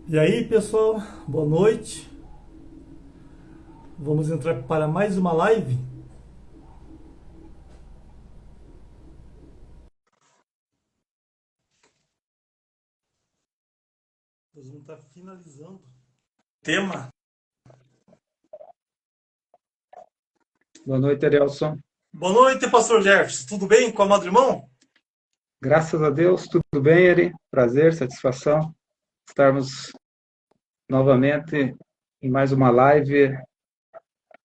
E aí, pessoal, boa noite. Vamos entrar para mais uma live. Nós vamos estar finalizando o tema. Boa noite, Arielson. Boa noite, pastor Jefferson. Tudo bem com o amado irmão? Graças a Deus, tudo bem, Ari? Prazer, satisfação estarmos novamente em mais uma live.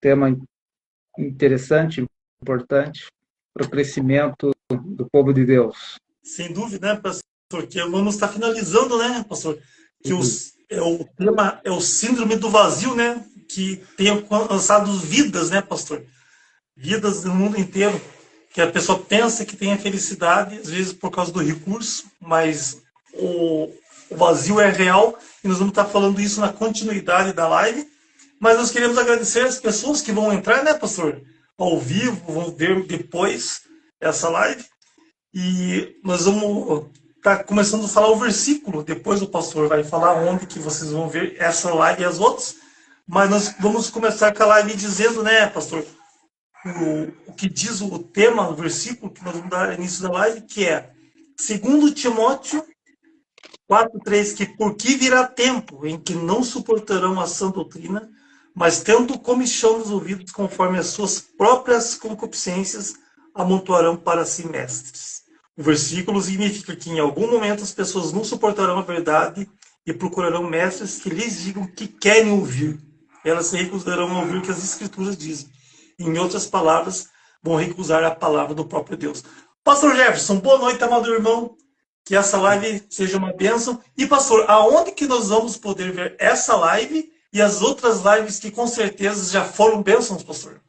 Tema interessante, importante para o crescimento do povo de Deus. Sem dúvida, né, pastor? Que vamos estar finalizando, né, pastor? Que o tema é o síndrome do vazio, né? Que tem alcançado vidas, né, pastor? Vidas no mundo inteiro. Que a pessoa pensa que tem a felicidade, às vezes por causa do recurso, mas o vazio é real e nós vamos estar falando isso na continuidade da live. Mas nós queremos agradecer as pessoas que vão entrar, né, pastor? Ao vivo, vão ver depois essa live. E nós vamos estar começando a falar o versículo. Depois o pastor vai falar onde que vocês vão ver essa live e as outras. Mas nós vamos começar com a live dizendo, né, pastor, o que diz o tema, o versículo que nós vamos dar início da live, que é 2 Timóteo 4:3, que por que virá tempo em que não suportarão a sã doutrina, mas tendo comichão nos ouvidos conforme as suas próprias concupiscências, amontoarão para si mestres. O versículo significa que em algum momento as pessoas não suportarão a verdade e procurarão mestres que lhes digam o que querem ouvir. Elas se recusarão a ouvir o que as escrituras dizem. Em outras palavras, vão recusar a palavra do próprio Deus. Pastor Jefferson, boa noite, amado irmão. Que essa live seja uma bênção. E, pastor, aonde que nós vamos poder ver essa live e as outras lives que com certeza já foram bênçãos, pastor?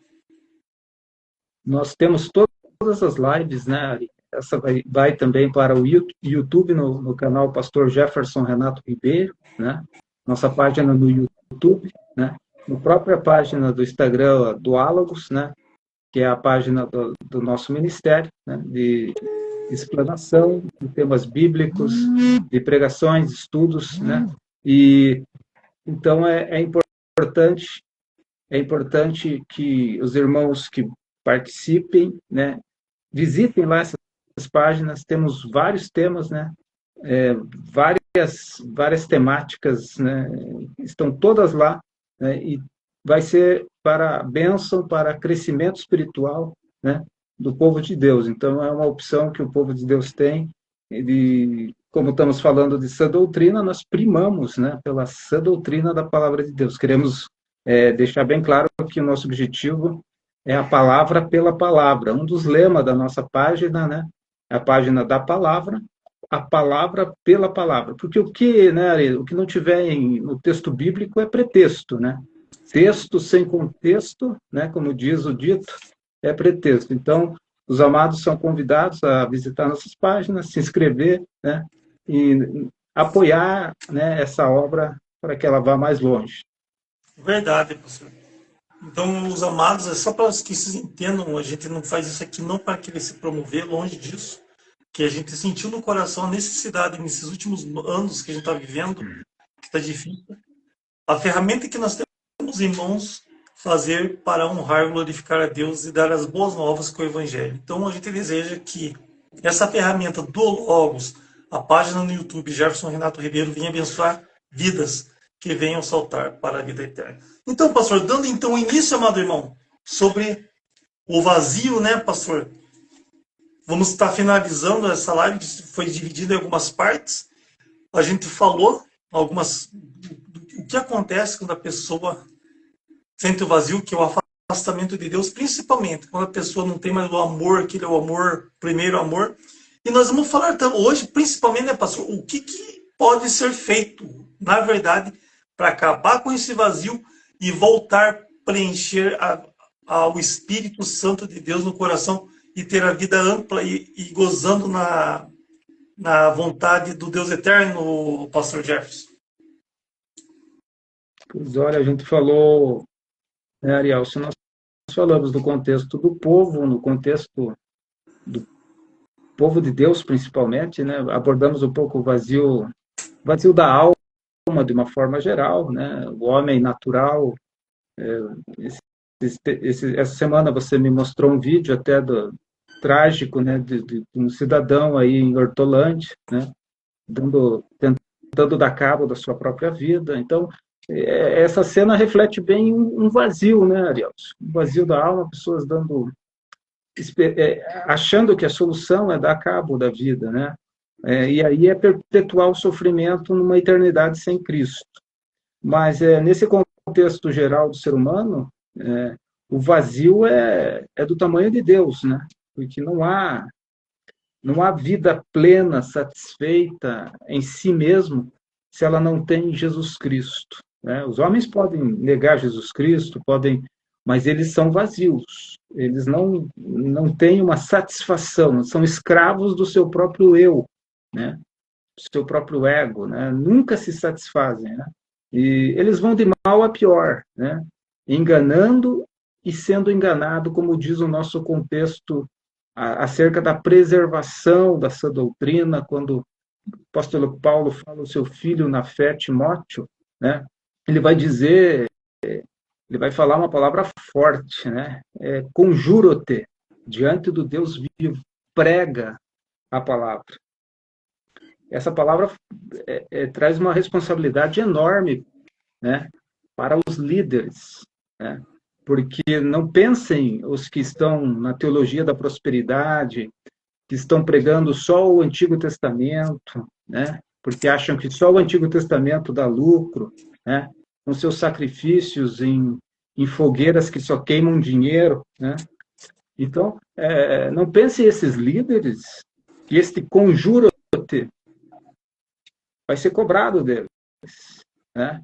Nós temos todas as lives, né, Ari? Essa vai também para o YouTube, no canal Pastor Jefferson Renato Ribeiro, né? Nossa página no YouTube, né? Na própria página do Instagram, Duálogos, né? Que é a página do nosso ministério, né? De explanação de temas bíblicos, de pregações, estudos, né? E então é importante que os irmãos que participem, né, visitem lá essas páginas. Temos vários temas, né? Várias temáticas, né? Estão todas lá, né? E vai ser para bênção, para crescimento espiritual, né? Do povo de Deus. Então é uma opção que o povo de Deus tem. E como estamos falando de sã doutrina, nós primamos, né? Pela sã doutrina da palavra de Deus. Queremos deixar bem claro que o nosso objetivo é a palavra pela palavra. Um dos lemas da nossa página, né? É a página da palavra, a palavra pela palavra. Porque o que, né, o que não tiver no texto bíblico é pretexto, né? Texto sem contexto, né, como diz o dito, é pretexto. Então, os amados são convidados a visitar nossas páginas, se inscrever, né, e apoiar, né, essa obra para que ela vá mais longe. Verdade, pastor. Então, os amados, é só para que vocês entendam, a gente não faz isso aqui não para querer se promover, longe disso, que a gente sentiu no coração a necessidade nesses últimos anos que a gente está vivendo, que está difícil. A ferramenta que nós temos em mãos fazer para honrar e glorificar a Deus e dar as boas novas com o Evangelho. Então a gente deseja que essa ferramenta do Logos, a página no YouTube Jefferson Renato Ribeiro, venha abençoar vidas que venham saltar para a vida eterna. Então, pastor, dando então início, amado irmão, sobre o vazio, né, pastor? Vamos estar finalizando essa live, que foi dividida em algumas partes. A gente falou algumas o que acontece quando a pessoa sente o vazio, que é o afastamento de Deus, principalmente quando a pessoa não tem mais o amor, aquele é o amor, primeiro amor. E nós vamos falar então, hoje, principalmente, né, pastor, o que pode ser feito, na verdade, para acabar com esse vazio e voltar a preencher o Espírito Santo de Deus no coração e ter a vida ampla e gozando na vontade do Deus eterno, pastor Jefferson. Pois olha, a gente falou, né, Ariel, se nós falamos do contexto do povo, no contexto do povo de Deus, principalmente, né, abordamos um pouco o vazio da alma, alma de uma forma geral, né? O homem natural. Essa semana você me mostrou um vídeo até trágico, né, de um cidadão aí em Hortolândia, né, tentando dar cabo da sua própria vida. Então, essa cena reflete bem um vazio, né, Ariel? Um vazio da alma, pessoas achando que a solução é dar cabo da vida, né? E aí é perpetuar o sofrimento numa eternidade sem Cristo. Mas nesse contexto geral do ser humano, o vazio é do tamanho de Deus, né? Porque não há vida plena, satisfeita em si mesmo, se ela não tem Jesus Cristo, né? Os homens podem negar Jesus Cristo, mas eles são vazios. Eles não têm uma satisfação, são escravos do seu próprio eu, né? Do seu próprio ego, né? Nunca se satisfazem, né? E eles vão de mal a pior, né? Enganando e sendo enganado, como diz o nosso contexto acerca da preservação da sã doutrina, quando o apóstolo Paulo fala ao seu filho na fé, Timóteo, né? Ele vai falar uma palavra forte, né? Conjuro-te diante do Deus vivo, prega a palavra. Essa palavra traz uma responsabilidade enorme, né, para os líderes, né? Porque não pensem os que estão na teologia da prosperidade, que estão pregando só o Antigo Testamento, né? Porque acham que só o Antigo Testamento dá lucro, né? Com seus sacrifícios em fogueiras que só queimam dinheiro, né? Então, não pensem esses líderes que este conjuro-te vai ser cobrado deles, né?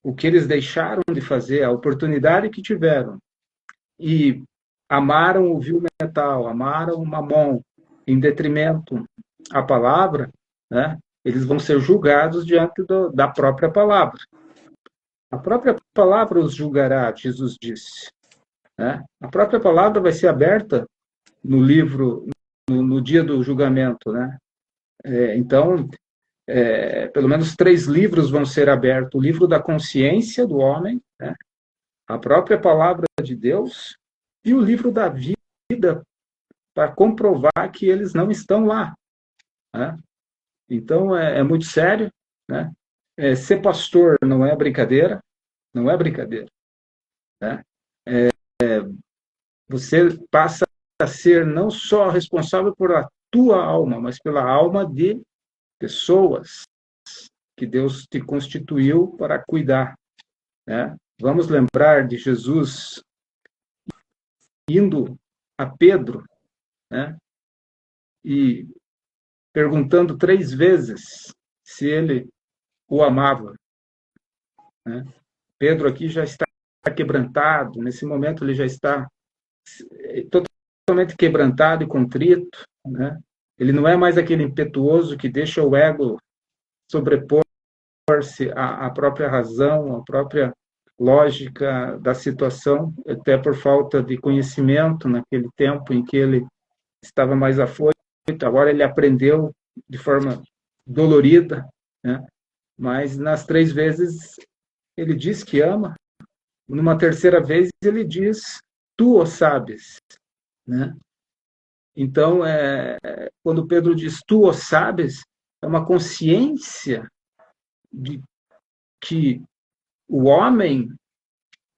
O que eles deixaram de fazer, a oportunidade que tiveram, e amaram o vil metal, amaram o mamon, em detrimento à palavra, né? Eles vão ser julgados diante da própria palavra. A própria palavra os julgará, Jesus disse, né? A própria palavra vai ser aberta no livro, no dia do julgamento, né? Então, pelo menos 3 livros vão ser abertos. O livro da consciência do homem, né? A própria palavra de Deus e o livro da vida, para comprovar que eles não estão lá, né? Então, é muito sério, né? Ser pastor não é brincadeira, não é brincadeira, né? Você passa a ser não só responsável por a tua alma, mas pela alma de pessoas que Deus te constituiu para cuidar, né? Vamos lembrar de Jesus indo a Pedro, né? E perguntando 3 vezes se ele o amava, né? Pedro aqui já está quebrantado, nesse momento ele já está totalmente quebrantado e contrito, né? Ele não é mais aquele impetuoso que deixa o ego sobrepor-se à própria razão, à própria lógica da situação, até por falta de conhecimento naquele tempo em que ele estava mais afoito. Agora ele aprendeu de forma dolorida, né? Mas nas 3 vezes ele diz que ama, numa terceira vez ele diz, tu o sabes, né? Então, quando Pedro diz, tu o sabes, é uma consciência de que o homem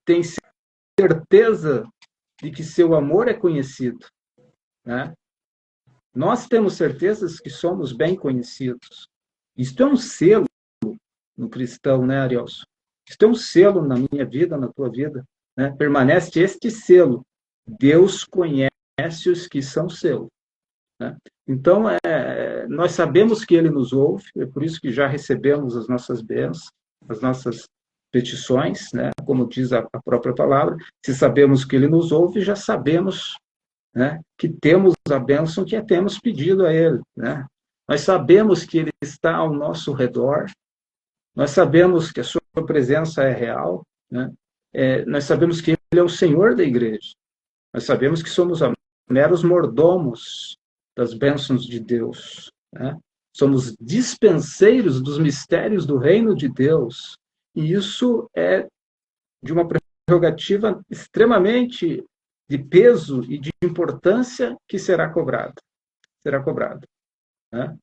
tem certeza de que seu amor é conhecido, né? Nós temos certezas que somos bem conhecidos. Isto é um selo no cristão, né, Arielson? Isto é um selo na minha vida, na tua vida, né? Permanece este selo. Deus conhece os que são seus, né? Então, nós sabemos que Ele nos ouve, é por isso que já recebemos as nossas bênçãos, as nossas petições, né? Como diz a própria palavra. Se sabemos que Ele nos ouve, já sabemos, né, que temos a bênção que temos pedido a Ele, né? Nós sabemos que Ele está ao nosso redor, nós sabemos que a sua presença é real, né? Nós sabemos que Ele é o Senhor da igreja, nós sabemos que somos meros mordomos das bênçãos de Deus, né? somos dispenseiros dos mistérios do reino de Deus. E isso é de uma prerrogativa extremamente de peso e de importância que será cobrado. Será cobrado. Né?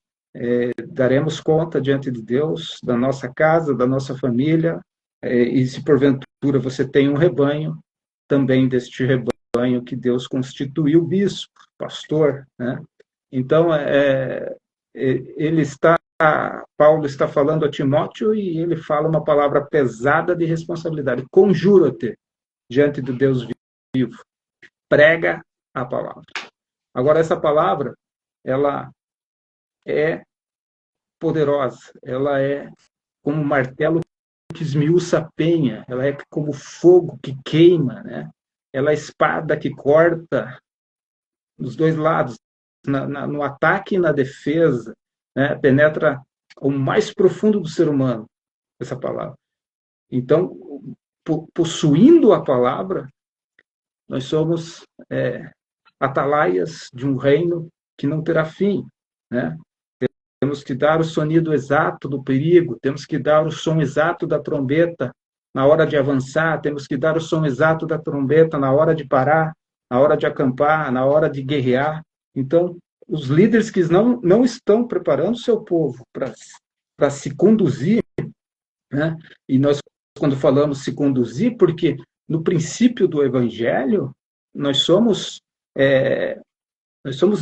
Daremos conta diante de Deus, da nossa casa, da nossa família, e se porventura você tem um rebanho, também deste rebanho que Deus constituiu bispo, pastor. Né? Então, Paulo está falando a Timóteo e ele fala uma palavra pesada de responsabilidade. Conjura-te diante do Deus vivo. Prega a palavra. Agora, essa palavra, ela é poderosa, ela é como um martelo que esmiuça a penha, ela é como fogo que queima, né? Ela é espada que corta dos dois lados, no ataque e na defesa, né? Penetra o mais profundo do ser humano, essa palavra. Então, possuindo a palavra, nós somos atalaias de um reino que não terá fim, né? Temos que dar o sonido exato do perigo, temos que dar o som exato da trombeta na hora de avançar, temos que dar o som exato da trombeta na hora de parar, na hora de acampar, na hora de guerrear. Então, os líderes que não estão preparando o seu povo para se conduzir, né? E nós, quando falamos se conduzir, porque no princípio do Evangelho, nós somos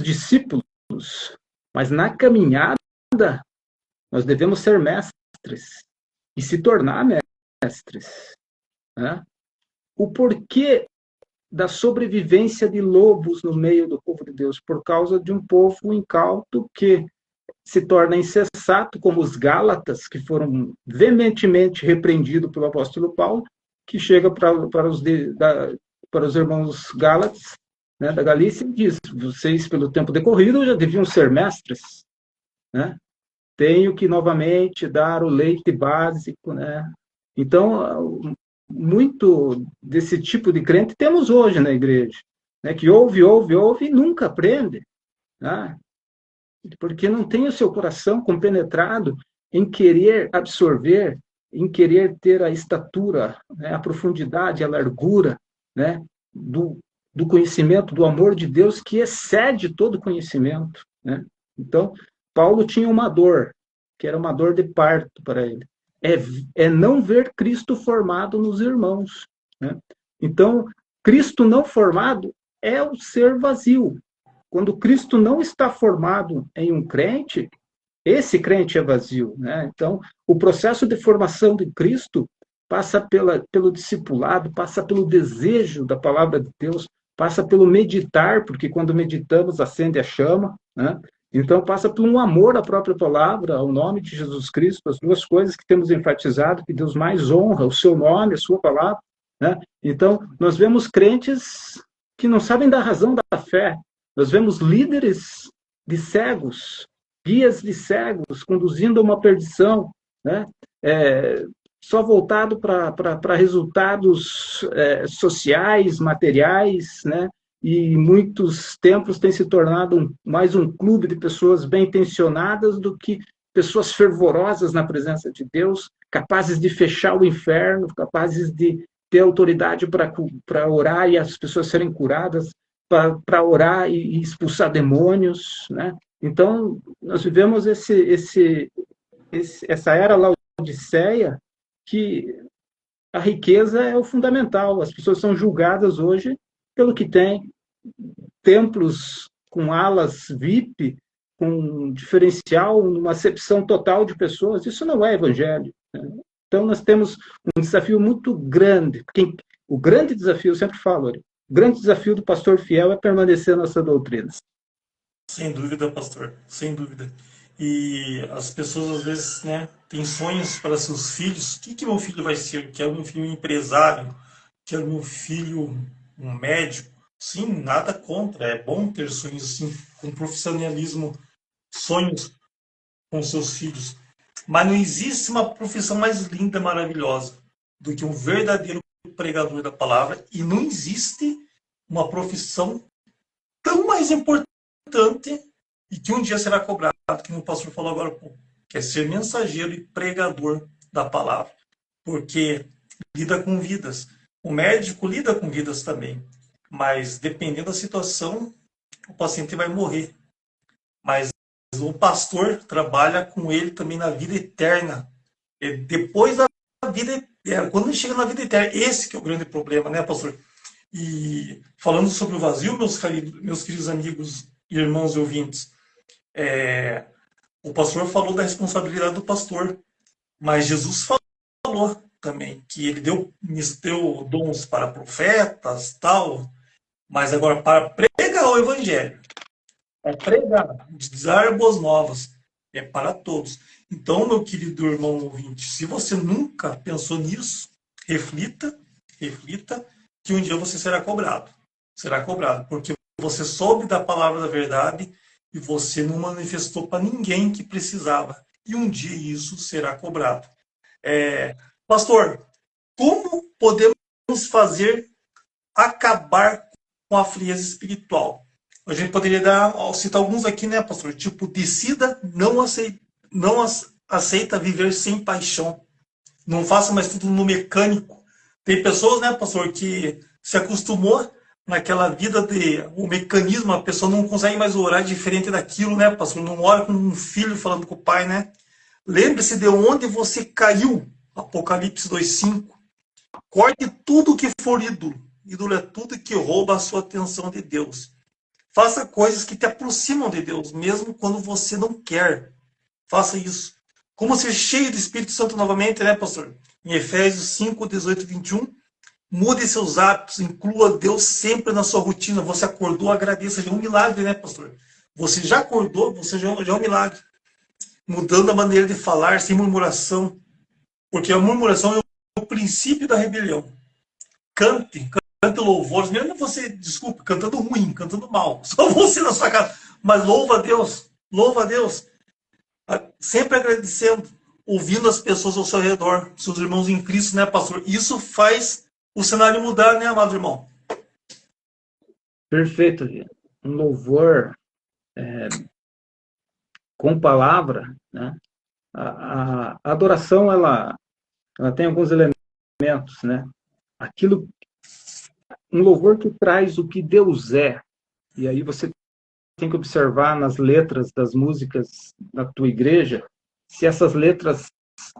discípulos, mas na caminhada nós devemos ser mestres e se tornar mestres. Né? O porquê da sobrevivência de lobos no meio do povo de Deus? Por causa de um povo incauto que se torna insensato, como os Gálatas, que foram veementemente repreendidos pelo apóstolo Paulo, que chega para os irmãos Gálatas, né, da Galícia, e diz: vocês, pelo tempo decorrido, já deviam ser mestres. Né? Tenho que novamente dar o leite básico. Né? Então, muito desse tipo de crente temos hoje na igreja, né? Que ouve e nunca aprende. Né? Porque não tem o seu coração compenetrado em querer absorver, em querer ter a estatura, né? A profundidade, a largura, né? do conhecimento, do amor de Deus, que excede todo conhecimento. Né? Então, Paulo tinha uma dor, que era uma dor de parto para ele. É não ver Cristo formado nos irmãos. Né? Então, Cristo não formado é o ser vazio. Quando Cristo não está formado em um crente, esse crente é vazio. Né? Então, o processo de formação de Cristo passa pelo discipulado, passa pelo desejo da palavra de Deus, passa pelo meditar, porque quando meditamos acende a chama, né? Então passa por um amor à própria palavra, ao nome de Jesus Cristo, as duas coisas que temos enfatizado, que Deus mais honra, o seu nome, a sua palavra. Né? Então, nós vemos crentes que não sabem da razão da fé, nós vemos líderes de cegos, guias de cegos, conduzindo a uma perdição, né? Só voltado para resultados sociais, materiais, né? E muitos templos têm se tornado mais um clube de pessoas bem intencionadas do que pessoas fervorosas na presença de Deus, capazes de fechar o inferno, capazes de ter autoridade para orar e as pessoas serem curadas, para orar e expulsar demônios. Né? Então, nós vivemos essa era laodiceia, que a riqueza é o fundamental. As pessoas são julgadas hoje pelo que tem. Templos com alas VIP, com diferencial, uma acepção total de pessoas, isso não é evangelho. Né? Então, nós temos um desafio muito grande. O grande desafio, eu sempre falo, o grande desafio do pastor fiel é permanecer nessa doutrina. Sem dúvida, pastor, sem dúvida. E as pessoas, às vezes, né, têm sonhos para seus filhos. O que meu filho vai ser? Quero meu filho um empresário? Quero meu filho um médico? Sim, nada contra. É bom ter sonhos assim, com profissionalismo, sonhos com seus filhos. Mas não existe uma profissão mais linda, maravilhosa do que um verdadeiro pregador da palavra. E não existe uma profissão tão mais importante e que um dia será cobrada verdade, que o pastor falou agora, pô, que é ser mensageiro e pregador da palavra, porque lida com vidas. O médico lida com vidas também, mas dependendo da situação, o paciente vai morrer. Mas o pastor trabalha com ele também na vida eterna. E depois da vida eterna, quando ele chega na vida eterna, esse que é o grande problema, né, pastor? E falando sobre o vazio, meus queridos amigos, irmãos e ouvintes, o pastor falou da responsabilidade do pastor, mas Jesus falou também que ele deu dons para profetas, tal, mas agora para pregar o evangelho, para pregar, dizer boas novas, é para todos. Então, meu querido irmão ouvinte, se você nunca pensou nisso, reflita, reflita, que um dia você será cobrado. Será cobrado, porque você soube da palavra da verdade e você não manifestou para ninguém que precisava. E um dia isso será cobrado. Pastor, como podemos fazer acabar com a frieza espiritual? A gente poderia citar alguns aqui, né, pastor? Tipo, decida não aceita viver sem paixão. Não faça mais tudo no mecânico. Tem pessoas, né, pastor, que se acostumou naquela vida de o mecanismo, a pessoa não consegue mais orar diferente daquilo, né, pastor? Não ora com um filho falando com o pai, né? Lembre-se de onde você caiu. Apocalipse 2:5. Corte tudo que for ídolo. Ídolo é tudo que rouba a sua atenção de Deus. Faça coisas que te aproximam de Deus, mesmo quando você não quer. Faça isso. Como ser cheio do Espírito Santo novamente, né, pastor? Em Efésios 5, 18 e 21. Mude seus hábitos, inclua Deus sempre na sua rotina. Você acordou, agradeça. Já é um milagre, né, pastor? Você já acordou, você já é um milagre. Mudando a maneira de falar, sem murmuração. Porque a murmuração é o princípio da rebelião. Cante louvores, mesmo você, desculpe, cantando ruim, cantando mal. Só você na sua casa. Mas louva a Deus, louva a Deus. Sempre agradecendo, ouvindo as pessoas ao seu redor, seus irmãos em Cristo, né, pastor? Isso faz o cenário mudar, né, amado irmão? Perfeito, um louvor com palavra, né? A adoração, ela tem alguns elementos, né? Um louvor que traz o que Deus é. E aí você tem que observar nas letras das músicas da tua igreja, se essas letras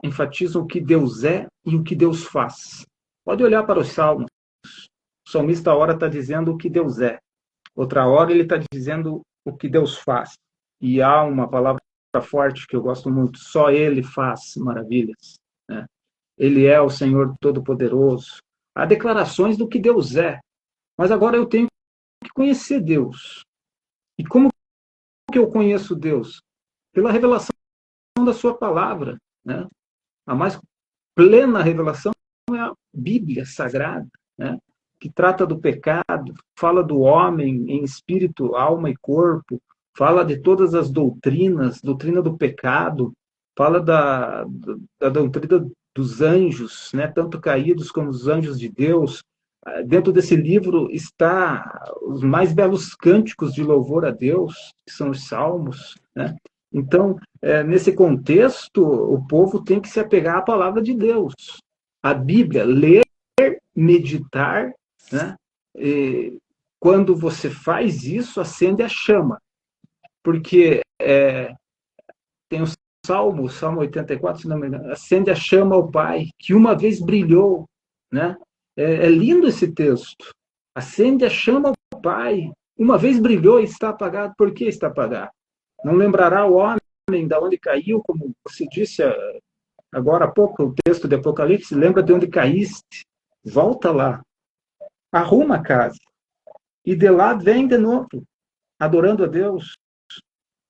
enfatizam o que Deus é e o que Deus faz. Pode olhar para os salmos. O salmista, ora, está dizendo o que Deus é. Outra hora, ele está dizendo o que Deus faz. E há uma palavra forte que eu gosto muito: só Ele faz maravilhas, né? Ele é o Senhor Todo-Poderoso. Há declarações do que Deus é. Mas agora eu tenho que conhecer Deus. E como que eu conheço Deus? Pela revelação da sua palavra, né? A mais plena revelação é a Bíblia Sagrada, né? Que trata do pecado, fala do homem em espírito, alma e corpo, fala de todas as doutrinas, doutrina do pecado, fala da doutrina dos anjos, né? Tanto caídos como os anjos de Deus. Dentro desse livro está os mais belos cânticos de louvor a Deus, que são os salmos, né? Então, nesse contexto, o povo tem que se apegar à palavra de Deus, a Bíblia, ler, meditar, né? E quando você faz isso, acende a chama, porque tem o Salmo 84, se não me engano, acende a chama ao Pai, que uma vez brilhou, né? É lindo esse texto. Acende a chama ao Pai. Uma vez brilhou e está apagado. Por que está apagado? Não lembrará o homem de onde caiu, como você disse agora há pouco, o texto de Apocalipse. Lembra de onde caíste. Volta lá. Arruma a casa. E de lá vem de novo, adorando a Deus,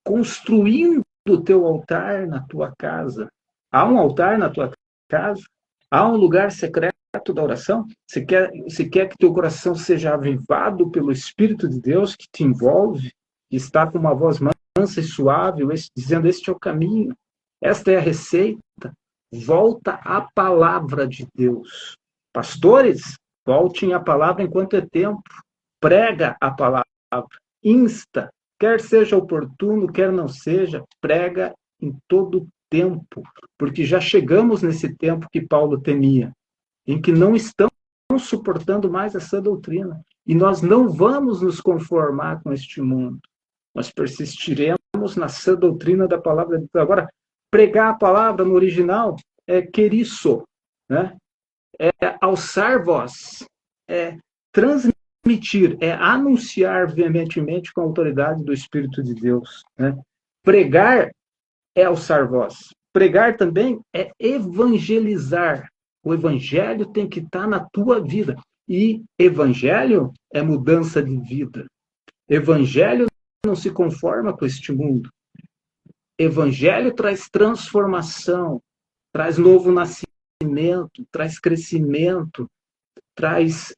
construindo o teu altar na tua casa. Há um altar na tua casa? Há um lugar secreto da oração? Você quer que teu coração seja avivado pelo Espírito de Deus que te envolve, que está com uma voz mansa e suave, dizendo: este é o caminho, esta é a receita. Volta à palavra de Deus. Pastores, voltem à palavra enquanto é tempo. Prega a palavra. Insta, quer seja oportuno, quer não seja, prega em todo tempo, porque já chegamos nesse tempo que Paulo temia, em que não estamos suportando mais essa doutrina. E nós não vamos nos conformar com este mundo. Nós persistiremos na sã doutrina da palavra de Deus. Agora, pregar a palavra no original é querisso, né? É alçar voz, é transmitir, é anunciar veementemente com a autoridade do Espírito de Deus, né? Pregar é alçar voz. Pregar também é evangelizar. O evangelho tem que estar na tua vida. E evangelho é mudança de vida. Evangelho não se conforma com este mundo. Evangelho traz transformação, traz novo nascimento, traz crescimento, traz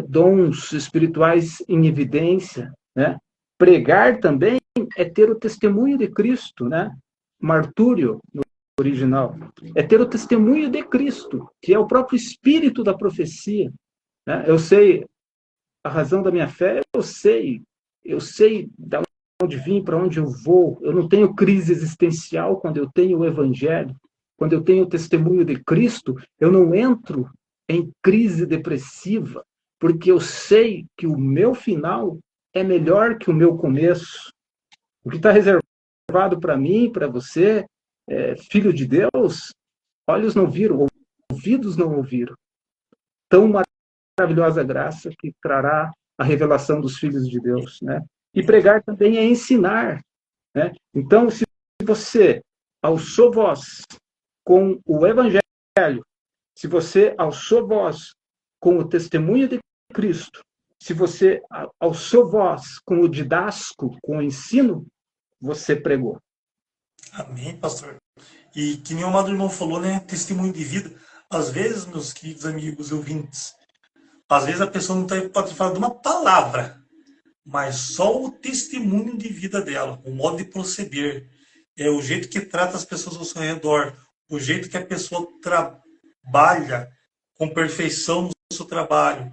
dons espirituais em evidência, né? Pregar também é ter o testemunho de Cristo, né? Martúrio, no original, é ter o testemunho de Cristo, que é o próprio espírito da profecia, né? Eu sei a razão da minha fé, eu sei da onde vim, para onde eu vou. Eu não tenho crise existencial quando eu tenho o evangelho, quando eu tenho o testemunho de Cristo, eu não entro em crise depressiva, porque eu sei que o meu final é melhor que o meu começo. O que está reservado para mim, para você, filho de Deus, olhos não viram, ouvidos não ouviram. Tão maravilhosa graça que trará a revelação dos filhos de Deus, né? E pregar também é ensinar, né? Então, se você alçou voz com o evangelho, se você alçou voz com o testemunho de Cristo, se você alçou voz com o didasco, com o ensino, você pregou. Amém, pastor. E que nem o amado irmão falou, né? Testemunho de vida. Às vezes, meus queridos amigos ouvintes, às vezes a pessoa não pode falar de uma palavra, mas só o testemunho de vida dela, o modo de proceder, o jeito que trata as pessoas ao seu redor, o jeito que a pessoa trabalha com perfeição no seu trabalho,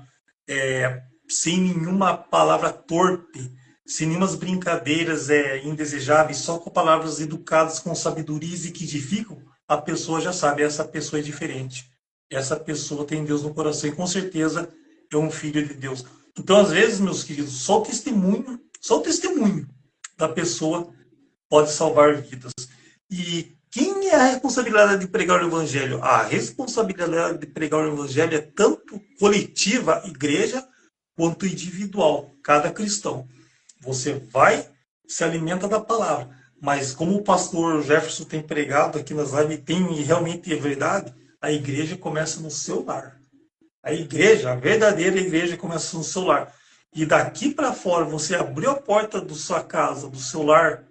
sem nenhuma palavra torpe, sem nenhumas brincadeiras indesejáveis, só com palavras educadas, com sabedorias e que edificam, a pessoa já sabe, essa pessoa é diferente. Essa pessoa tem Deus no coração e com certeza é um filho de Deus. Então, às vezes, meus queridos, só o testemunho da pessoa pode salvar vidas. E quem é a responsabilidade de pregar o evangelho? A responsabilidade de pregar o evangelho é tanto coletiva, igreja, quanto individual, cada cristão. Você vai, se alimenta da palavra. Mas como o pastor Jefferson tem pregado aqui nas lives, e realmente é verdade, a igreja começa no seu lar. A igreja, a verdadeira igreja, começa no seu lar. E daqui para fora, você abriu a porta da sua casa, do seu lar,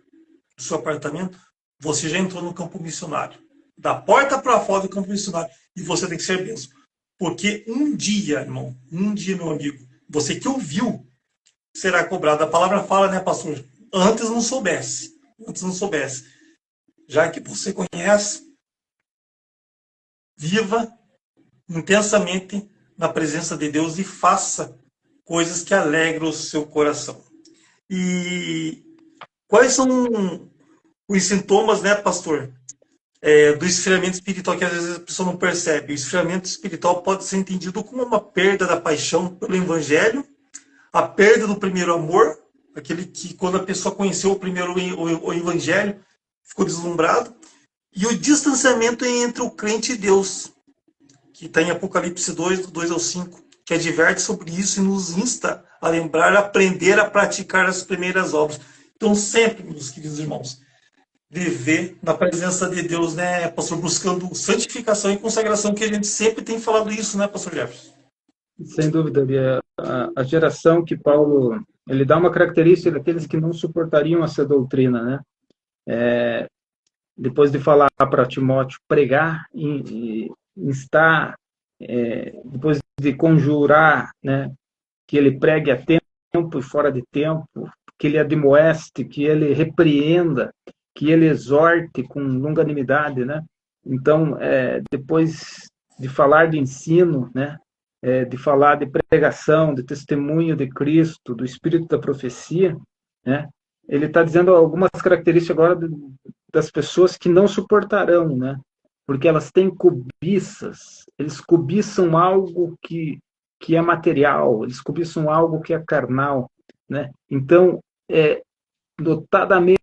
do seu apartamento, você já entrou no campo missionário. Da porta para fora do campo missionário. E você tem que ser benção. Porque um dia, irmão, meu amigo, você que ouviu, será cobrado. A palavra fala, né, pastor? Antes não soubesse. Já que você conhece, viva intensamente na presença de Deus e faça coisas que alegram o seu coração. E quais são os sintomas, né, pastor, do esfriamento espiritual que às vezes a pessoa não percebe? O esfriamento espiritual pode ser entendido como uma perda da paixão pelo evangelho, a perda do primeiro amor, aquele que quando a pessoa conheceu o evangelho, ficou deslumbrado, e o distanciamento entre o crente e Deus, que está em Apocalipse 2, do 2 ao 5, que adverte sobre isso e nos insta a lembrar, a aprender a praticar as primeiras obras. Então, sempre, meus queridos irmãos, viver na presença de Deus, né, pastor, buscando santificação e consagração, que a gente sempre tem falado isso, né, pastor Jefferson? Sem dúvida, Bia. A geração que Paulo, ele dá uma característica daqueles que não suportariam essa doutrina, né? Depois de falar para Timóteo, pregar, instar, depois de conjurar, né, que ele pregue a tempo e fora de tempo, que ele admoeste, que ele repreenda, que ele exorte com longanimidade, né? Então, depois de falar de ensino, né, de falar de pregação, de testemunho de Cristo, do espírito da profecia, né, ele está dizendo algumas características agora das pessoas que não suportarão, né? Porque elas têm cobiças, eles cobiçam algo que é material, eles cobiçam algo que é carnal, né? Então, notadamente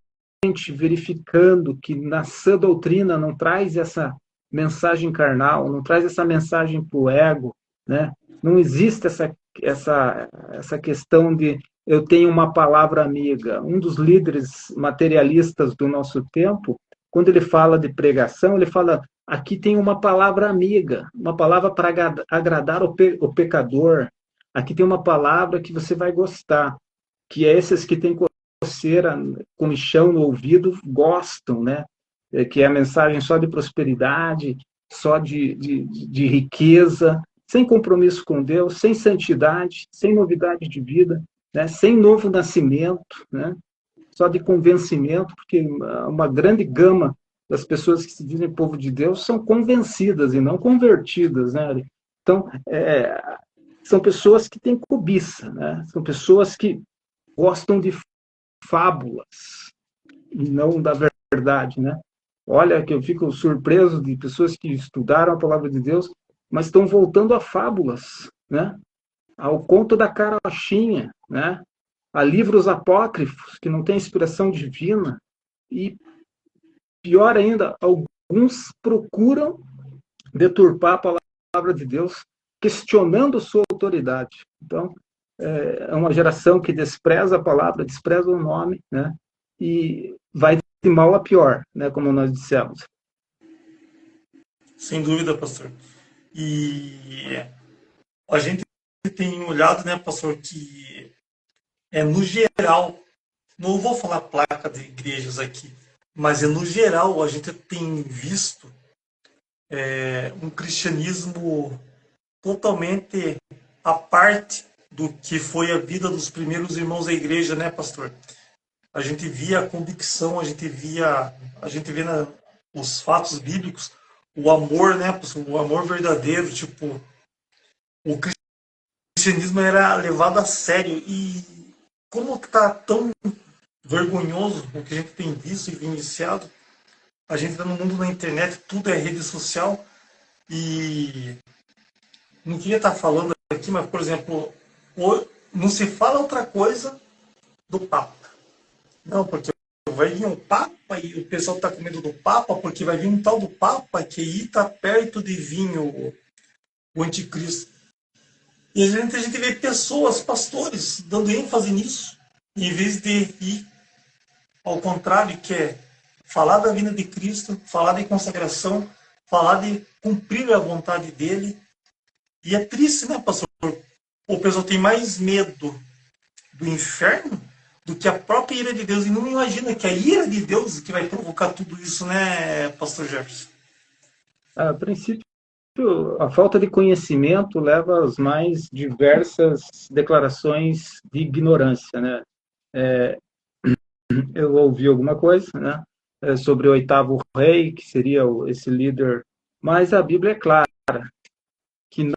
verificando que na sã doutrina não traz essa mensagem carnal, não traz essa mensagem para o ego, né? Não existe essa questão de eu tenho uma palavra amiga. Um dos líderes materialistas do nosso tempo, quando ele fala de pregação, ele fala aqui tem uma palavra amiga, uma palavra para agradar o pecador. Aqui tem uma palavra que você vai gostar, que é esses que têm coceira, comichão no ouvido, gostam, né? Que é a mensagem só de prosperidade, só de riqueza, sem compromisso com Deus, sem santidade, sem novidade de vida, né? Sem novo nascimento, né? Só de convencimento, porque uma grande gama das pessoas que se dizem povo de Deus são convencidas e não convertidas, né? Então, são pessoas que têm cobiça, né? São pessoas que gostam de fábulas e não da verdade, né? Olha que eu fico surpreso de pessoas que estudaram a palavra de Deus, mas estão voltando a fábulas, né? Ao conto da carochinha, né? A livros apócrifos que não têm inspiração divina e pior ainda, alguns procuram deturpar a palavra de Deus, questionando sua autoridade. Então, é uma geração que despreza a palavra, despreza o nome, né? E vai de mal a pior, né? Como nós dissemos. Sem dúvida, pastor. E a gente tem olhado, né, pastor, que no geral, não vou falar placa de igrejas aqui, mas no geral a gente tem visto um cristianismo totalmente à parte do que foi a vida dos primeiros irmãos da igreja, né, pastor? A gente via a convicção, a gente vê os fatos bíblicos, o amor, né, pastor? O amor verdadeiro, tipo, o cristianismo era levado a sério. E como está tão vergonhoso o que a gente tem visto e vivenciado, a gente está no mundo da internet, tudo é rede social, e não queria estar falando aqui, mas, por exemplo, não se fala outra coisa do Papa. Não, porque vai vir um Papa e o pessoal está com medo do Papa, porque vai vir um tal do Papa que aí está perto de vir o anticristo. E a gente vê pessoas, pastores, dando ênfase nisso, em vez de ir ao contrário, que é falar da vinda de Cristo, falar de consagração, falar de cumprir a vontade dele. E é triste, né, pastor? O pessoal tem mais medo do inferno do que a própria ira de Deus. E não imagina que a ira de Deus que vai provocar tudo isso, né, pastor Jefferson? A princípio, a falta de conhecimento leva às mais diversas declarações de ignorância, né? Eu ouvi alguma coisa, né, sobre o oitavo rei, que seria esse líder, mas a Bíblia é clara que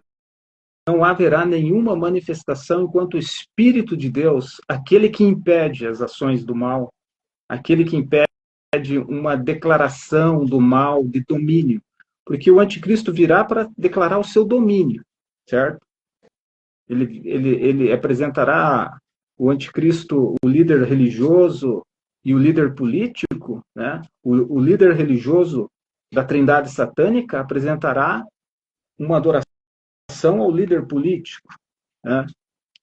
não haverá nenhuma manifestação enquanto o Espírito de Deus, aquele que impede as ações do mal, aquele que impede uma declaração do mal, de domínio, porque o anticristo virá para declarar o seu domínio, certo? Ele apresentará o anticristo, o líder religioso e o líder político, né? O líder religioso da trindade satânica apresentará uma adoração ao líder político, né?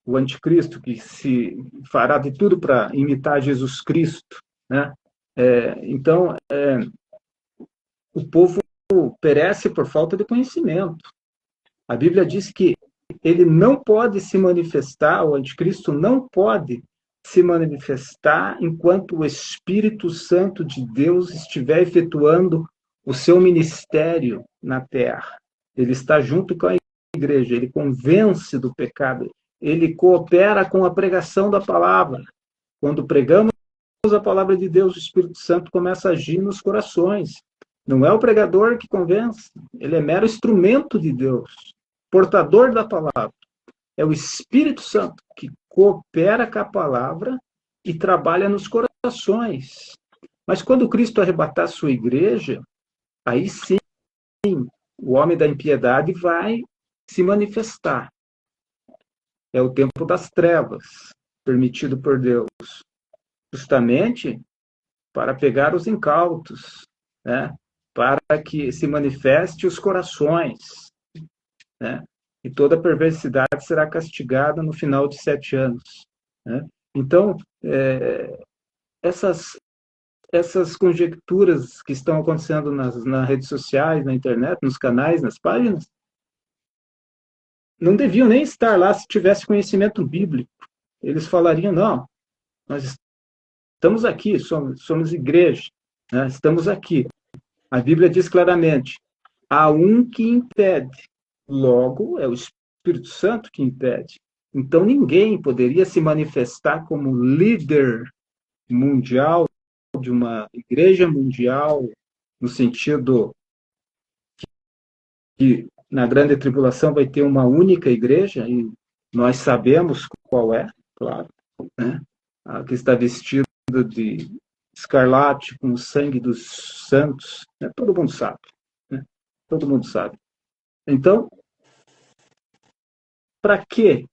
O anticristo que se fará de tudo para imitar Jesus Cristo, né? Então, o povo perece por falta de conhecimento. A Bíblia diz que ele não pode se manifestar, o anticristo não pode se manifestar enquanto o Espírito Santo de Deus estiver efetuando o seu ministério na terra. Ele está junto com a igreja, ele convence do pecado, ele coopera com a pregação da palavra. Quando pregamos a palavra de Deus, o Espírito Santo começa a agir nos corações. Não é o pregador que convence, ele é mero instrumento de Deus, portador da palavra. É o Espírito Santo que coopera com a palavra e trabalha nos corações. situações. Mas quando Cristo arrebatar a sua igreja, aí sim, o homem da impiedade vai se manifestar. É o tempo das trevas, permitido por Deus, justamente para pegar os incautos, né? Para que se manifeste os corações, né? E toda perversidade será castigada no final de 7 anos, né? Então, essas conjecturas que estão acontecendo nas redes sociais, na internet, nos canais, nas páginas, não deviam nem estar lá se tivesse conhecimento bíblico. Eles falariam, não, nós estamos aqui, somos igreja, né? Estamos aqui. A Bíblia diz claramente, há um que impede, logo é o Espírito Santo que impede. Então ninguém poderia se manifestar como líder mundial de uma igreja mundial, no sentido que na grande tribulação vai ter uma única igreja, e nós sabemos qual é, claro, né? A que está vestida de escarlate com o sangue dos santos, né? Todo mundo sabe, né? Todo mundo sabe. Então, para que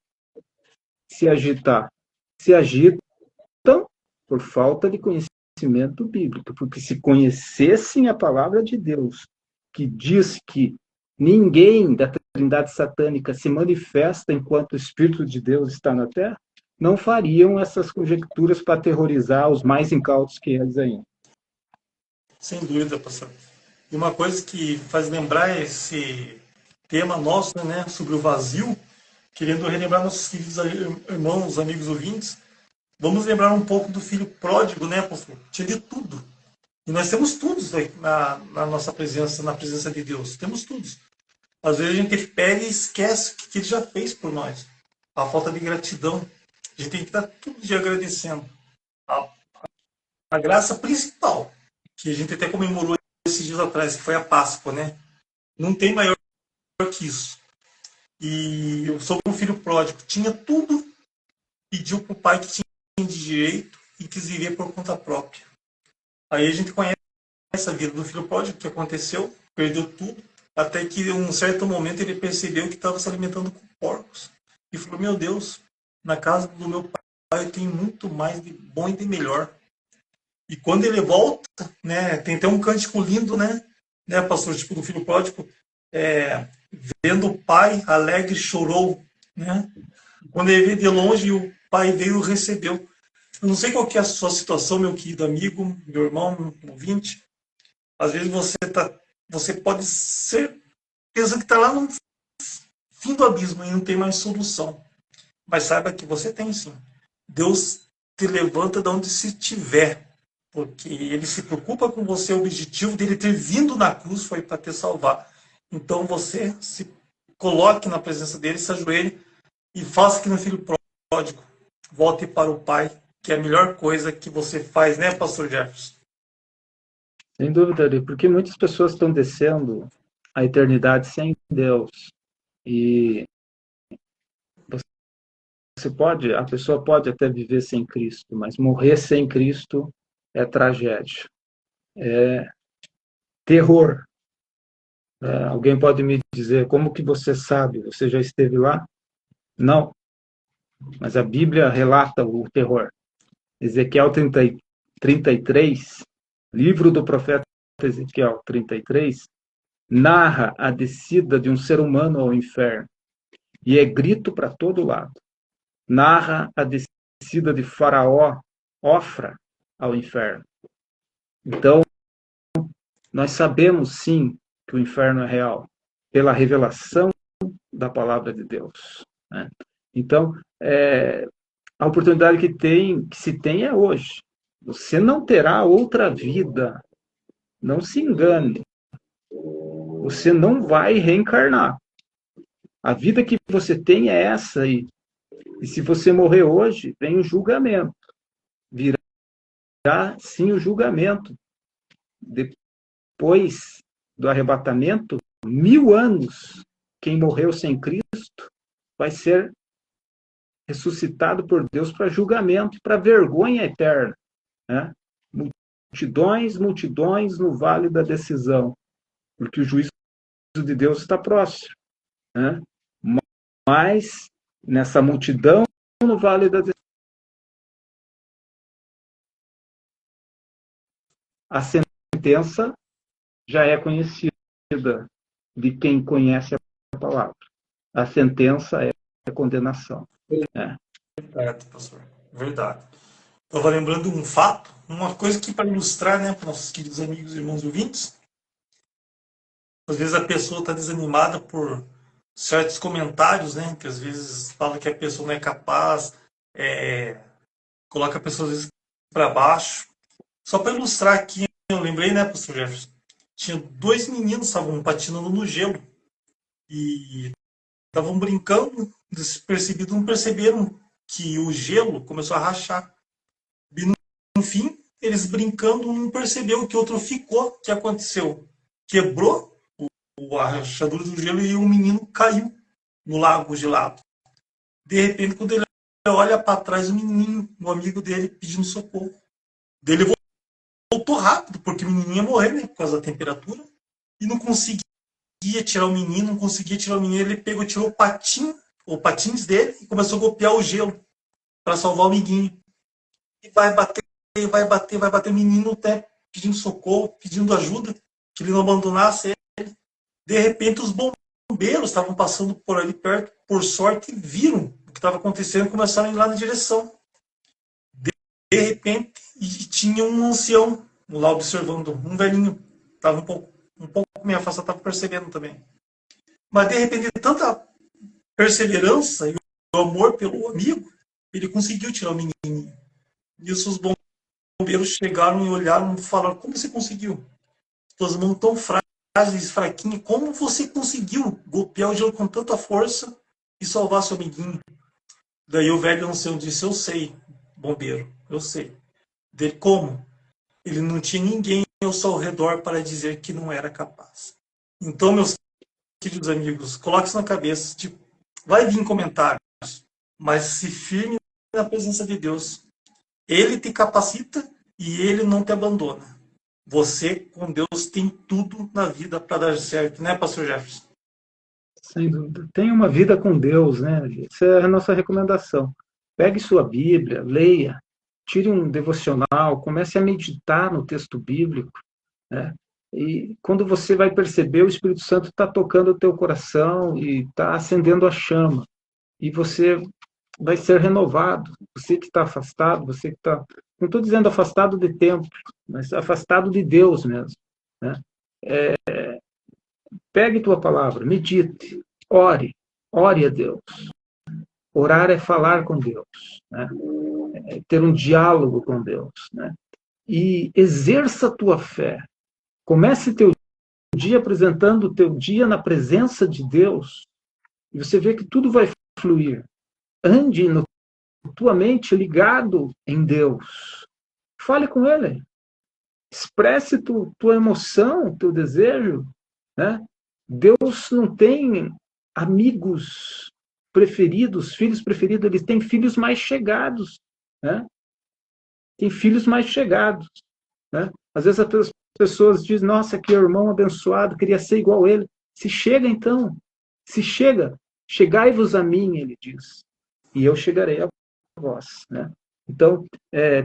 se agitar? Se agitam por falta de conhecimento bíblico, porque se conhecessem a palavra de Deus, que diz que ninguém da trindade satânica se manifesta enquanto o Espírito de Deus está na Terra, não fariam essas conjecturas para aterrorizar os mais incautos que eles ainda. Sem dúvida, pastor. E uma coisa que faz lembrar esse tema nosso, né, sobre o vazio, querendo relembrar nossos queridos irmãos, amigos ouvintes, vamos lembrar um pouco do filho pródigo, né, pastor? Tinha de tudo. E nós temos tudo na nossa presença, na presença de Deus. Temos tudo. Às vezes a gente pega e esquece o que ele já fez por nós. A falta de gratidão. A gente tem que estar todo dia agradecendo. A graça principal, que a gente até comemorou esses dias atrás, que foi a Páscoa, né? Não tem maior que isso. E eu sou um filho pródigo. Tinha tudo, pediu para o pai que tinha de direito e quis viver por conta própria. Aí a gente conhece a vida do filho pródigo, que aconteceu, perdeu tudo, até que em um certo momento ele percebeu que estava se alimentando com porcos. E falou, meu Deus, na casa do meu pai eu tenho muito mais de bom e de melhor. E quando ele volta, né, tem até um cântico lindo, né, pastor, tipo do filho pródigo, vendo o pai alegre chorou, né? Quando ele veio de longe, o pai veio e recebeu. Eu não sei qual que é a sua situação, meu querido amigo, meu irmão, meu ouvinte. Às vezes você pode ser pensando que está lá no fim do abismo e não tem mais solução. Mas saiba que você tem sim. Deus te levanta de onde se estiver, porque ele se preocupa com você. O objetivo dele ter vindo na cruz foi para te salvar. Então você se coloque na presença dele, se ajoelhe e faça que no filho pródigo volte para o Pai, que é a melhor coisa que você faz, né, pastor Jefferson? Sem dúvida, porque muitas pessoas estão descendo a eternidade sem Deus. E a pessoa pode até viver sem Cristo, mas morrer sem Cristo é tragédia, é terror. Alguém pode me dizer, como que você sabe? Você já esteve lá? Não, mas a Bíblia relata o terror. Ezequiel 33, livro do profeta Ezequiel 33, narra a descida de um ser humano ao inferno. E é grito para todo lado. Narra a descida de Faraó, Ofra, ao inferno. Então, nós sabemos sim que o inferno é real, pela revelação da palavra de Deus, né? Então, a oportunidade que se tem é hoje. Você não terá outra vida. Não se engane. Você não vai reencarnar. A vida que você tem é essa aí. E se você morrer hoje, vem o julgamento. Virá sim o julgamento. Depois do arrebatamento, 1000 anos, quem morreu sem Cristo vai ser ressuscitado por Deus para julgamento, para vergonha eterna. né? Multidões, multidões no vale da decisão, porque o juízo de Deus está próximo, né? Mas nessa multidão no vale da decisão, a sentença já é conhecida de quem conhece a palavra. A sentença é a condenação. Né? Verdade, pastor. Verdade. Estava lembrando um fato, uma coisa que para ilustrar, né, para nossos queridos amigos, irmãos e ouvintes. Às vezes a pessoa está desanimada por certos comentários, né, que às vezes fala que a pessoa não é capaz, coloca a pessoa às vezes para baixo. Só para ilustrar aqui, eu lembrei, né, pastor Jefferson? Tinha dois meninos que estavam patinando no gelo e estavam brincando, despercebido, não perceberam que o gelo começou a rachar. E no fim, eles brincando, não percebeu que o outro ficou. O que aconteceu? Quebrou a rachadura do gelo e o menino caiu no lago gelado. De repente, quando ele olha para trás, o menininho, o amigo dele, pedindo socorro. Ele voltou rápido, porque o menininho ia morrer, né, por causa da temperatura, e não conseguia tirar o menino, não conseguia tirar o menino. Ele pegou, tirou o patins dele e começou a golpear o gelo para salvar o amiguinho. E vai bater, vai bater, vai bater. O menino até pedindo socorro, pedindo ajuda, que ele não abandonasse ele. De repente, os bombeiros estavam passando por ali perto, por sorte, viram o que estava acontecendo e começaram a ir lá na direção. De repente, tinha um ancião lá observando, um velhinho. Estava um pouco meio afastado, estava percebendo também. Mas, de repente, tanta perseverança e o amor pelo amigo, ele conseguiu tirar o menino. E os bombeiros chegaram e olharam e falaram: como você conseguiu? Suas mãos tão frágeis, fraquinhas, como você conseguiu golpear o gelo com tanta força e salvar seu amiguinho? Daí o velho ancião disse: eu sei, bombeiro, eu sei. Dele, como? Ele não tinha ninguém ao seu redor para dizer que não era capaz. Então, meus queridos amigos, coloque isso na cabeça. Tipo, vai vir comentários, mas se firme na presença de Deus. Ele te capacita e ele não te abandona. Você, com Deus, tem tudo na vida para dar certo, né, pastor Jefferson? Sem dúvida. Tenha uma vida com Deus, né? Essa é a nossa recomendação. Pegue sua Bíblia, leia, tire um devocional, comece a meditar no texto bíblico, né? E quando você vai perceber, o Espírito Santo está tocando o teu coração e está acendendo a chama. E você vai ser renovado. Você que está afastado, você que está... Não estou dizendo afastado de tempo, mas afastado de Deus mesmo, né? Pegue tua palavra, medite, ore a Deus. Orar é falar com Deus, né? É ter um diálogo com Deus, né? E exerça a tua fé. Comece teu dia apresentando o teu dia na presença de Deus, e você vê que tudo vai fluir. Ande na tua mente ligado em Deus. Fale com Ele. Expresse tua emoção, teu desejo, né? Deus não tem amigos preferidos, filhos preferidos, ele tem filhos mais chegados, né? Tem filhos mais chegados, né? Às vezes as pessoas dizem: nossa, que irmão abençoado, queria ser igual a ele. Se chega então, se chega, chegai-vos a mim, ele diz, e eu chegarei a vós, né? Então,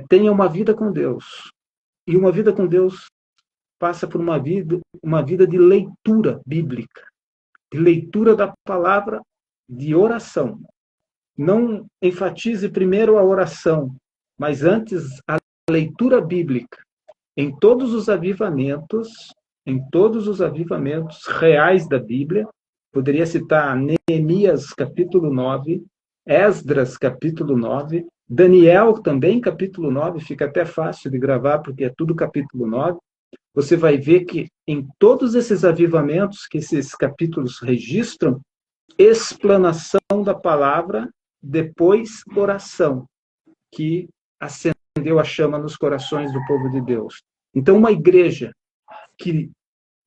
tenha uma vida com Deus, e uma vida com Deus passa por uma vida de leitura bíblica, de leitura da palavra, de oração. Não enfatize primeiro a oração, mas antes a leitura bíblica. Em todos os avivamentos reais da Bíblia, poderia citar Neemias, capítulo 9, Esdras, capítulo 9, Daniel também, capítulo 9, fica até fácil de gravar, porque é tudo capítulo 9. Você vai ver que em todos esses avivamentos que esses capítulos registram, explanação da palavra, depois oração, que acendeu a chama nos corações do povo de Deus. Então, uma igreja que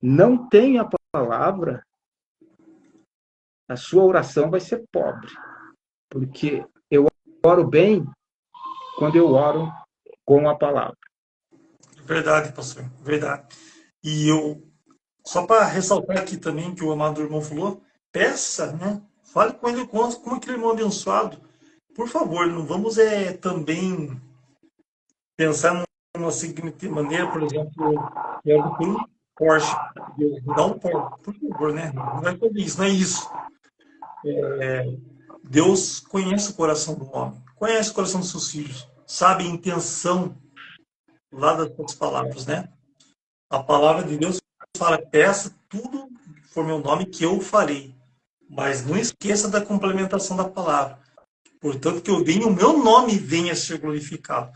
não tem a palavra, a sua oração vai ser pobre, porque eu oro bem quando eu oro com a palavra. Verdade, pastor, verdade. E eu, só para ressaltar aqui também que o amado irmão falou, peça, né? Fale com ele como aquele irmão abençoado. Por favor, não vamos também pensar numa seguinte maneira, por exemplo, eu tenho um Porsche, Deus me dá um Porsche, por favor, né? Não é sobre isso, não é isso. Deus conhece o coração do homem, conhece o coração dos seus filhos, sabe a intenção lá das suas palavras, né? A palavra de Deus fala, peça tudo por meu nome que eu farei. Mas não esqueça da complementação da palavra. Portanto, que eu venha, o meu nome venha a ser glorificado.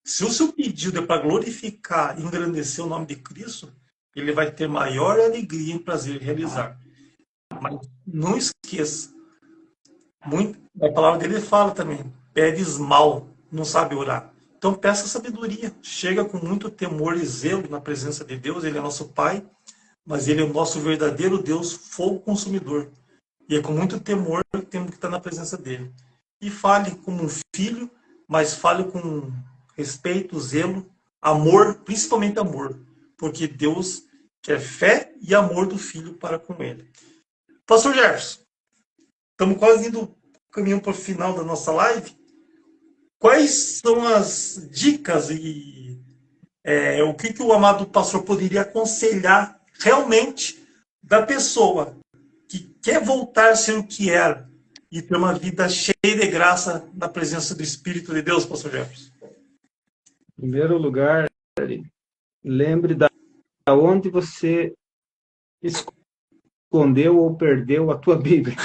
Se o seu pedido é para glorificar e engrandecer o nome de Cristo, ele vai ter maior alegria e prazer em realizar. Mas não esqueça, a palavra dele fala também, pedes mal, não sabe orar. Então peça sabedoria, chega com muito temor e zelo na presença de Deus, ele é nosso Pai, mas ele é o nosso verdadeiro Deus, fogo consumidor. E é com muito temor que temos que estar na presença dele. E fale como um filho, mas fale com respeito, zelo, amor, principalmente amor, porque Deus quer fé e amor do filho para com ele. Pastor Jefferson, estamos quase indo caminhando para o final da nossa live. Quais são as dicas e o que o amado pastor poderia aconselhar realmente da pessoa que quer voltar a ser o que era e ter uma vida cheia de graça na presença do Espírito de Deus, pastor Jefferson? Em primeiro lugar, lembre da onde você escondeu ou perdeu a tua Bíblia.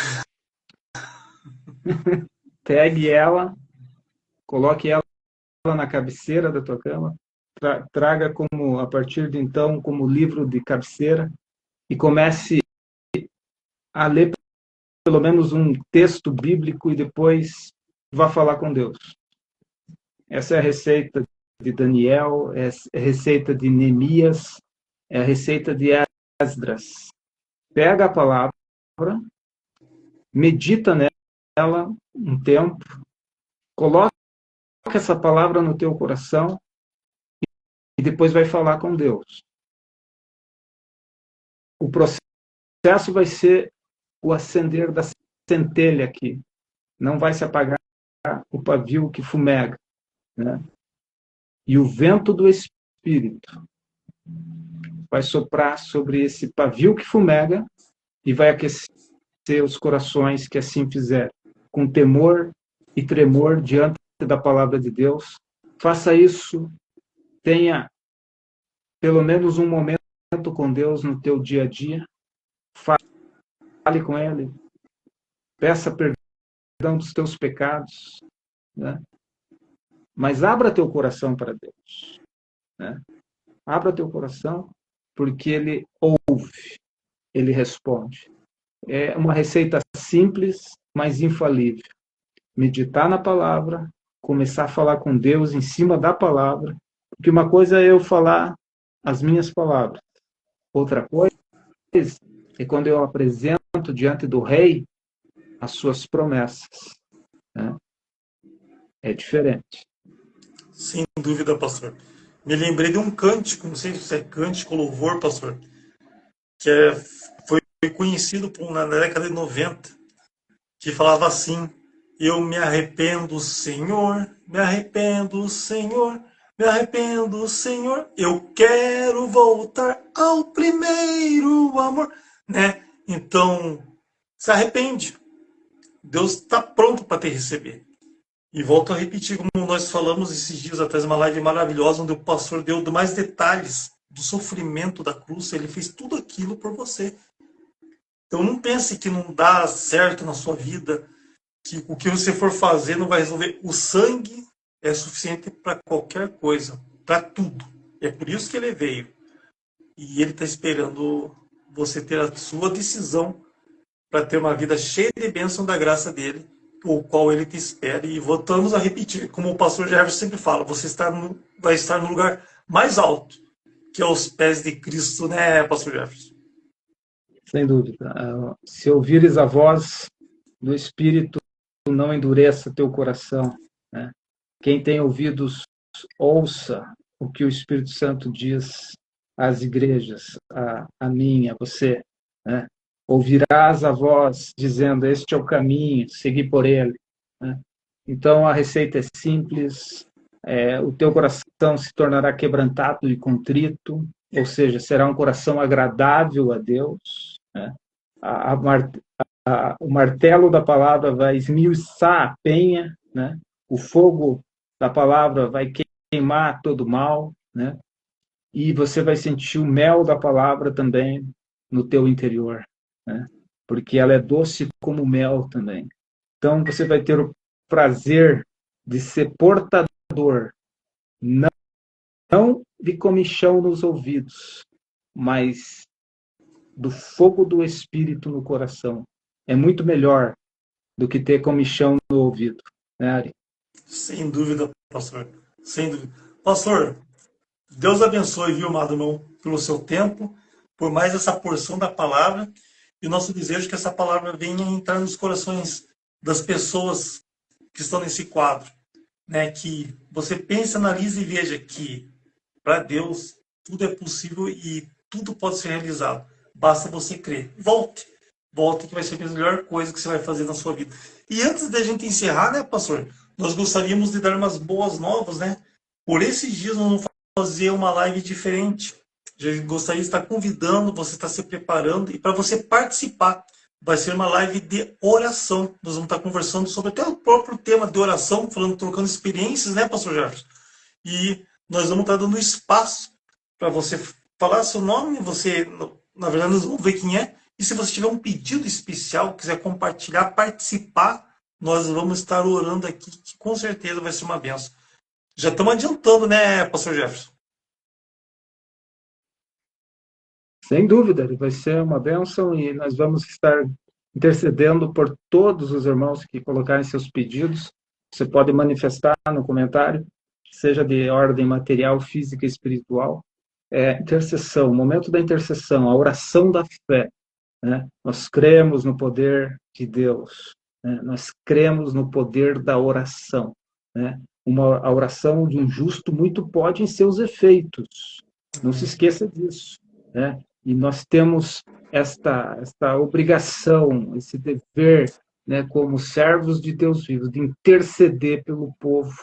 Pegue ela, coloque ela na cabeceira da tua cama, traga como, a partir de então, como livro de cabeceira e comece a ler pelo menos um texto bíblico e depois vá falar com Deus. Essa é a receita de Daniel, é a receita de Neemias, é a receita de Esdras. Pega a palavra, medita nela um tempo, coloca essa palavra no teu coração e depois vai falar com Deus. O processo vai ser o acender da centelha aqui. Não vai se apagar o pavio que fumega, né? E o vento do Espírito vai soprar sobre esse pavio que fumega e vai aquecer os corações que assim fizerem, com temor e tremor diante da palavra de Deus. Faça isso, tenha pelo menos um momento com Deus no teu dia a dia. Fale com Ele, peça perdão dos teus pecados, né? Mas abra teu coração para Deus, né? Abra teu coração, porque Ele ouve, Ele responde. É uma receita simples, mas infalível. Meditar na palavra, começar a falar com Deus em cima da palavra, porque uma coisa é eu falar as minhas palavras, outra coisa é quando eu apresento diante do rei as suas promessas, né? É diferente. Sem dúvida, pastor. Me lembrei de um cântico, não sei se é cântico ou louvor, pastor, que foi conhecido na década de 90, que falava assim: eu me arrependo, Senhor, me arrependo, Senhor, me arrependo, Senhor, eu quero voltar ao primeiro amor, né? Então, se arrepende. Deus está pronto para te receber. E volto a repetir, como nós falamos esses dias atrás, uma live maravilhosa, onde o pastor deu mais detalhes do sofrimento da cruz. Ele fez tudo aquilo por você. Então não pense que não dá certo na sua vida, que o que você for fazer não vai resolver. O sangue é suficiente para qualquer coisa, para tudo. É por isso que ele veio. E ele está esperando você ter a sua decisão para ter uma vida cheia de bênção da graça dele, o qual ele te espera. E voltamos a repetir, como o pastor Jefferson sempre fala, você vai estar no lugar mais alto, que é aos pés de Cristo, né, pastor Jefferson? Sem dúvida. Se ouvires a voz do Espírito, não endureça teu coração, né? Quem tem ouvidos ouça o que o Espírito Santo diz às igrejas, a mim, a você, né? Ouvirás a voz dizendo, este é o caminho, segui por ele, né? Então, a receita é simples, o teu coração se tornará quebrantado e contrito, ou seja, será um coração agradável a Deus, né? O martelo da palavra vai esmiuçar a penha, né? O fogo da palavra vai queimar todo o mal, né? E você vai sentir o mel da palavra também no teu interior, né? Porque ela é doce como mel também. Então, você vai ter o prazer de ser portador, não de comichão nos ouvidos, mas do fogo do Espírito no coração. É muito melhor do que ter comichão no ouvido, né, Ari? Sem dúvida, pastor. Sem dúvida. Pastor, Deus abençoe, viu, amado irmão, pelo seu tempo, por mais essa porção da palavra, e o nosso desejo é que essa palavra venha entrar nos corações das pessoas que estão nesse quadro, né? Que você pense, analise e veja que para Deus tudo é possível e tudo pode ser realizado. Basta você crer. Volte que vai ser a melhor coisa que você vai fazer na sua vida. E antes da gente encerrar, né, pastor, nós gostaríamos de dar umas boas novas, né? Por esses dias nós vamos fazer uma live diferente. Já gostaria de estar convidando, você está se preparando, e para você participar, vai ser uma live de oração. Nós vamos estar conversando sobre até o próprio tema de oração, falando, trocando experiências, né, pastor Jefferson? E nós vamos estar dando espaço para você falar seu nome, você, na verdade, nós vamos ver quem é, e se você tiver um pedido especial, quiser compartilhar, participar, nós vamos estar orando aqui, que com certeza vai ser uma benção. Já estamos adiantando, né, pastor Jefferson? Sem dúvida, ele vai ser uma bênção e nós vamos estar intercedendo por todos os irmãos que colocarem seus pedidos. Você pode manifestar no comentário, seja de ordem material, física e espiritual. Intercessão, o momento da intercessão, a oração da fé, né? Nós cremos no poder de Deus, né? Nós cremos no poder da oração, né? A oração de um justo muito pode em seus efeitos. Não se esqueça disso, né? E nós temos esta obrigação, esse dever, né, como servos de Deus vivo, de interceder pelo povo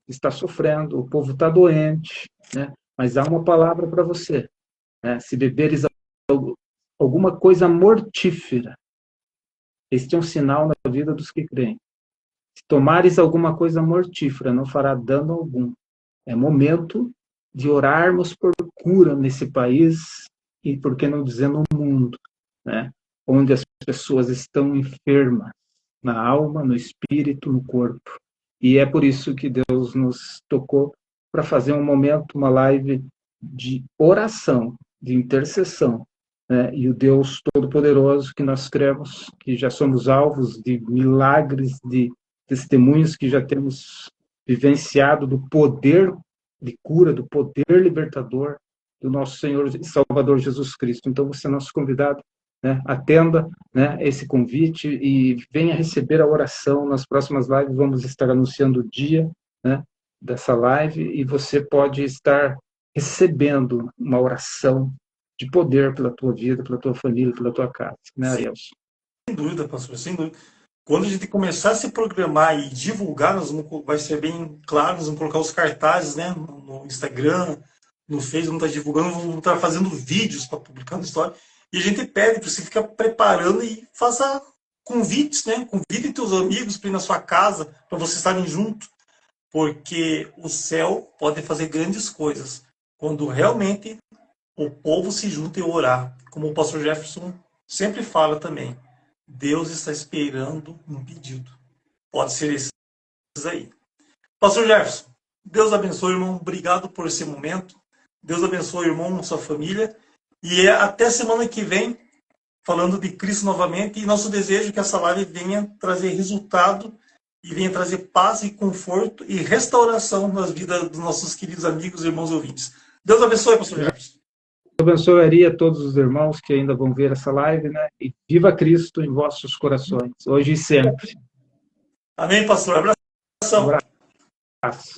que está sofrendo, o povo está doente, né? Mas há uma palavra para você, né? Se beberes alguma coisa mortífera, este é um sinal na vida dos que creem. Se tomares alguma coisa mortífera, não fará dano algum. É momento de orarmos por cura nesse país e, por que não dizer, no mundo, né? Onde as pessoas estão enfermas, na alma, no espírito, no corpo. E é por isso que Deus nos tocou para fazer um momento, uma live de oração, de intercessão, né? E o Deus Todo-Poderoso que nós cremos, que já somos alvos de milagres, de testemunhos que já temos vivenciado do poder de cura, do poder libertador do nosso Senhor e Salvador Jesus Cristo. Então, você é nosso convidado, né? Atenda, né, esse convite e venha receber a oração. Nas próximas lives vamos estar anunciando o dia, né, dessa live, e você pode estar recebendo uma oração de poder pela tua vida, pela tua família, pela tua casa, né, Arielson? Sem dúvida, pastor, sem dúvida. Quando a gente começar a se programar e divulgar, vai ser bem claro, nós vamos colocar os cartazes, né, no Instagram, no Facebook, vamos estar divulgando, vamos estar fazendo vídeos para publicar na história. E a gente pede para você ficar preparando e faça convites, né? Convide seus amigos para ir na sua casa, para vocês estarem juntos. Porque o céu pode fazer grandes coisas quando realmente o povo se junta e orar. Como o pastor Jefferson sempre fala também. Deus está esperando um pedido. Pode ser esse aí. Pastor Jefferson, Deus abençoe, irmão. Obrigado por esse momento. Deus abençoe, irmão, sua família. E até semana que vem, falando de Cristo novamente. E nosso desejo é que essa live venha trazer resultado e venha trazer paz e conforto e restauração nas vidas dos nossos queridos amigos e irmãos ouvintes. Deus abençoe, pastor Jefferson. Eu abençoaria todos os irmãos que ainda vão ver essa live, né? E viva Cristo em vossos corações, hoje e sempre. Amém, pastor. Abração. Um abraço.